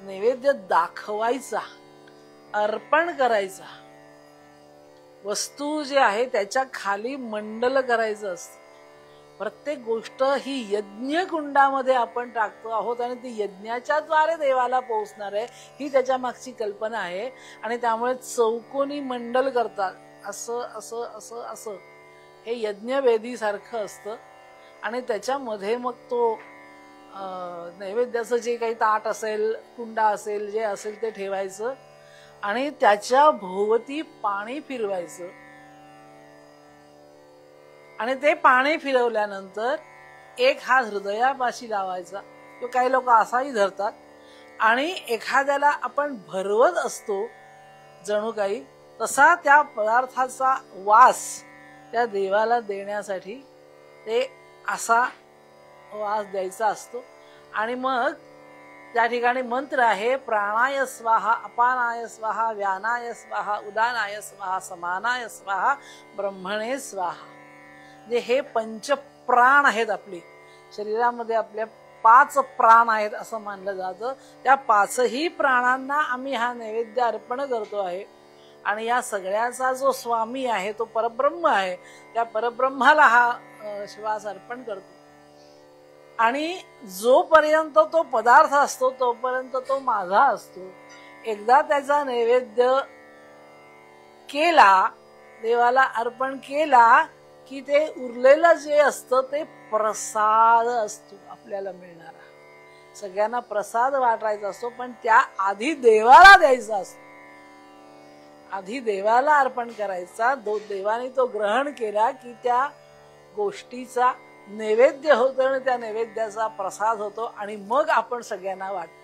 नैवेद्य दाखवायचा, अर्पण करायचा, वस्तू जे आहे त्याच्या खाली मंडल करायचं असतं. प्रत्येक गोष्ट ही यज्ञ कुंडामध्ये आपण टाकतो आहोत आणि ती यज्ञाच्या द्वारे देवाला पोहोचणार आहे, ही त्याच्या मागची कल्पना आहे. आणि त्यामुळे चौकोनी मंडल करतात, असं असं असं असं, हे यज्ञवेदी सारखं असतं. आणि त्याच्यामध्ये मग तो नैवेद्याचं जे काही ताट असेल, कुंडा असेल, जे असेल ते ठेवायचं आणि त्याच्या भोवती पाणी फिरवायचं. आणि ते पाणी फिरवल्यानंतर एक हात हृदयापाशी लावायचा, किंवा काही लोक असाही धरतात. आणि एखाद्याला आपण भरवत असतो जणू काही, तसा त्या पदार्थाचा वास त्या देवाला देण्यासाठी ते असा वास द्यायचा असतो. आणि मग त्या ठिकाणी मंत्र आहे, प्राणाय स्वाहा, अपानाय स्वाहा, व्यानाय स्वाहा, उदानाय स्वाहा, समानाय स्वाहा, ब्रह्मणे स्वाहा. जे हे पंचप्राण आहेत, आपले शरीरामध्ये आपल्या 5 प्राण आहेत असं मानलं जातं. त्या 5ही प्राणांना आम्ही हा नैवेद्य अर्पण करतो आहे. आणि या सगळ्याचा जो स्वामी आहे तो परब्रह्म आहे, त्या परब्रह्माला हा श्वास अर्पण करतो. आणि जोपर्यंत तो पदार्थ असतो तोपर्यंत तो माझा असतो. एकदा त्याचा नैवेद्य केला, देवाला अर्पण केला की ते उरलेलं जे असतं ते प्रसाद असतो आपल्याला मिळणारा. सगळ्यांना प्रसाद वाटायचा असतो, पण त्या आधी देवाला द्यायचा असतो. आधी देवाला अर्पण करायचा. देवाने तो ग्रहण केला की त्या गोष्टीचा नैवेद्य होतो आणि त्या नैवेद्याचा प्रसाद होतो आणि मग आपण सगळ्यांना वाटतो.